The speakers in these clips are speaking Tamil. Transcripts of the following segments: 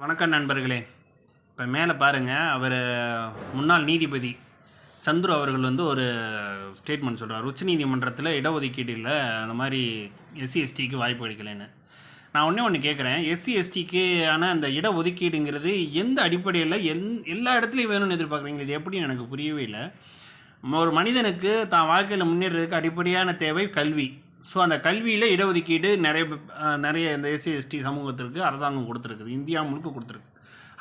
வணக்கம் நண்பர்களே. இப்போ மேலே பாருங்கள், அவர் முன்னாள் நீதிபதி சந்துரு அவர்கள் ஒரு ஸ்டேட்மெண்ட் சொல்கிறார். உச்சநீதிமன்றத்தில் இடஒதுக்கீட்டில் அந்த மாதிரி எஸ்சி எஸ்டிக்கு வாய்ப்பு கிடைக்கலன்னு. நான் ஒன்று கேட்குறேன், எஸ்சி எஸ்டிக்கு ஆனால் அந்த இடஒதுக்கீடுங்கிறது எந்த அடிப்படையில் எல்லா இடத்துலையும் வேணும்னு எதிர்பார்க்குறீங்க? இது எப்படின்னு எனக்கு புரியவே இல்லை. ஒரு மனிதனுக்கு தான் வாழ்க்கையில் முன்னேறதுக்கு அடிப்படையான தேவை கல்வி. ஸோ அந்த கல்வியில் இடஒதுக்கீடு நிறைய இந்த எஸ்சி எஸ்டி சமூகத்திற்கு அரசாங்கம் கொடுத்துருக்குது, இந்தியா முழுக்க கொடுத்துருக்கு.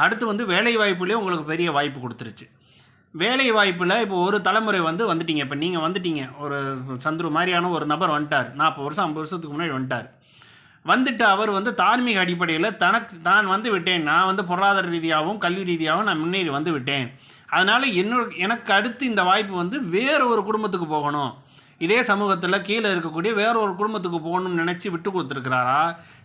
அடுத்து வேலை வாய்ப்புலேயே உங்களுக்கு பெரிய வாய்ப்பு கொடுத்துருச்சு. வேலை வாய்ப்பில் இப்போ ஒரு தலைமுறை வந்துட்டீங்க. இப்போ நீங்கள் வந்துட்டீங்க, ஒரு சந்துரு மாதிரியான ஒரு நபர் வந்துட்டார். 40 வருஷம் 50 வருஷத்துக்கு முன்னாடி வந்துட்டு அவர் தார்மீக அடிப்படையில் தான் விட்டேன், நான் பொருளாதார ரீதியாகவும் கல்வி ரீதியாகவும் நான் முன்னேறி விட்டேன், அதனால் எனக்கு அடுத்து இந்த வாய்ப்பு வேறு ஒரு குடும்பத்துக்கு போகணும், இதே சமூகத்தில் கீழே இருக்கக்கூடிய வேற ஒரு குடும்பத்துக்கு போகணும்னு நினச்சி விட்டு கொடுத்துருக்கிறாரா,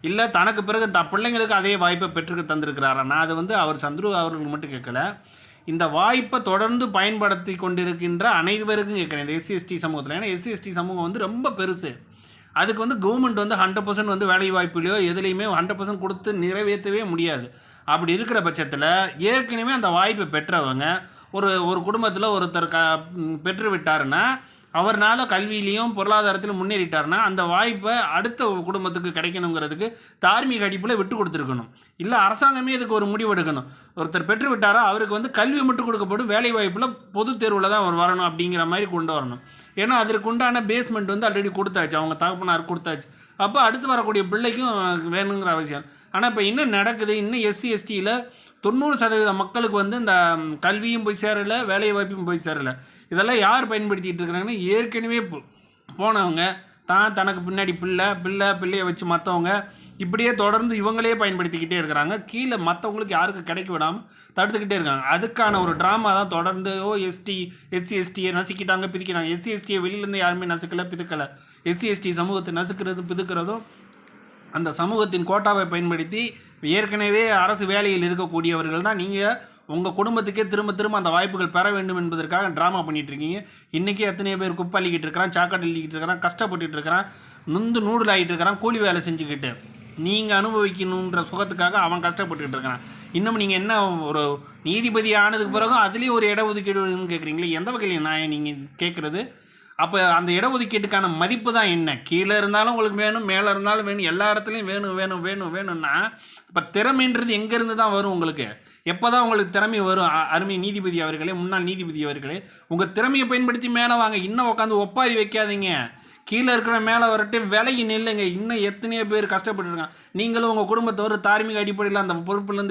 இல்லை தனக்கு பிறகு பிள்ளைங்களுக்கு அதே வாய்ப்பை பெற்று தந்திருக்கிறாரா? நான் அது அவர் சந்துரு அவர்களுக்கு மட்டும் கேட்கல, இந்த வாய்ப்பை தொடர்ந்து பயன்படுத்தி கொண்டிருக்கின்ற அனைவருக்கும் கேட்குறேன், இந்த எஸ்சி எஸ்டி சமூகத்தில். ஏன்னா எஸ்சி எஸ்டி சமூகம் ரொம்ப பெருசு. அதுக்கு கவர்மெண்ட் 100% வேலை வாய்ப்புலையோ எதுலேயுமே 100% கொடுத்து நிறைவேற்றவே முடியாது. அப்படி இருக்கிற பட்சத்தில் ஏற்கனவே அந்த வாய்ப்பை பெற்றவங்க ஒரு குடும்பத்தில் ஒருத்தர் பெற்று விட்டாருன்னா, அவர்னால கல்வியிலையும் பொருளாதாரத்திலும் முன்னேறிட்டார்னா அந்த வாய்ப்பை அடுத்த குடும்பத்துக்கு கிடைக்கணுங்கிறதுக்கு தார்மீக அடிப்பில் விட்டு கொடுத்துருக்கணும். இல்லை அரசாங்கமே இதுக்கு ஒரு முடிவு எடுக்கணும். ஒருத்தர் பெற்று விட்டாரா அவருக்கு கல்வி மட்டும் கொடுக்கப்படும், வேலை வாய்ப்பில் பொது தேர்வில் தான் அவர் வரணும் அப்படிங்கிற மாதிரி கொண்டு வரணும். ஏன்னா அதற்கு உண்டான பேஸ்மெண்ட் ஆல்ரெடி கொடுத்தாச்சு, அவங்க தகப்பனார் கொடுத்தாச்சு. அப்போ அடுத்து வரக்கூடிய பிள்ளைக்கும் வேணுங்கிற அவசியம். ஆனால் இப்போ இன்னும் நடக்குது, இன்னும் எஸ்சி எஸ்டியில் 90% மக்களுக்கு இந்த கல்வியும் போய் சேரலை, வேலை வாய்ப்பும் போய் சேரலை. இதெல்லாம் யார் பயன்படுத்திகிட்டு இருக்கிறாங்கன்னா, ஏற்கனவே போனவங்க தனக்கு பின்னாடி பிள்ளையை வச்சு மற்றவங்க இப்படியே தொடர்ந்து இவங்களே பயன்படுத்திக்கிட்டே இருக்கிறாங்க. கீழே மற்றவங்களுக்கு யாருக்கு கிடைக்க விடாமல் தடுத்துக்கிட்டே இருக்காங்க. அதுக்கான ஒரு ட்ராமா தான் தொடர்ந்து எஸ்சி எஸ்டியை நசுக்கிட்டாங்க, பிதிக்கிறாங்க. எஸ்சி எஸ்டியை வெளியிலேருந்து யாருமே நசுக்கலை, பிதுக்கலை. எஸ்சி எஸ்டி சமூகத்தை நசுக்கிறது பிதுக்கிறதும் அந்த சமூகத்தின் கோட்டாவை பயன்படுத்தி ஏற்கனவே அரசு வேலையில் இருக்கக்கூடியவர்கள் தான். நீங்கள் உங்கள் குடும்பத்துக்கே திரும்ப அந்த வாய்ப்புகள் பெற வேண்டும் என்பதற்காக ட்ராமா பண்ணிகிட்டு இருக்கீங்க. இன்றைக்கி எத்தனையோ பேர் குப்பை அள்ளிக்கிட்டு இருக்கிறான், சாக்காடு அள்ளிக்கிட்டு இருக்கிறான், கஷ்டப்பட்டுட்டு இருக்கிறான், நூடுல் ஆகிட்டு இருக்கிறான், கூலி வேலை செஞ்சுக்கிட்டு. நீங்கள் அனுபவிக்கணுன்ற சுகத்துக்காக அவன் கஷ்டப்பட்டுக்கிட்டு இருக்கிறான். இன்னும் நீங்கள் என்ன ஒரு நீதிபதி ஆனதுக்கு பிறகும் அதுலேயும் ஒரு இடஒதுக்கீடுன்னு கேட்குறீங்களே, எந்த வகையில் நான் நீங்கள் கேட்குறது? அப்போ அந்த இடஒதுக்கீட்டுக்கான மதிப்பு தான் என்ன? கீழே இருந்தாலும் உங்களுக்கு வேணும், மேலே இருந்தாலும் வேணும், எல்லா இடத்துலையும் வேணும்னா இப்போ திறமைன்றது எங்கேருந்து தான் வரும் உங்களுக்கு? எப்போ தான் உங்களுக்கு திறமை வரும்? அருமை நீதிபதி அவர்களே, முன்னாள் நீதிபதி அவர்களே, உங்கள் திறமையை பயன்படுத்தி மேலே வாங்க. இன்னும் உட்காந்து ஒப்பாரி வைக்காதீங்க. கீழே இருக்கிற மேலே வரட்டு விலகி நில்லுங்க. இன்னும் எத்தனையோ பேர் கஷ்டப்பட்டுருக்காங்க. நீங்களும் உங்கள் குடும்பத்தை ஒரு தார்மீக அடிப்படையில் அந்த பொறுப்புலேருந்து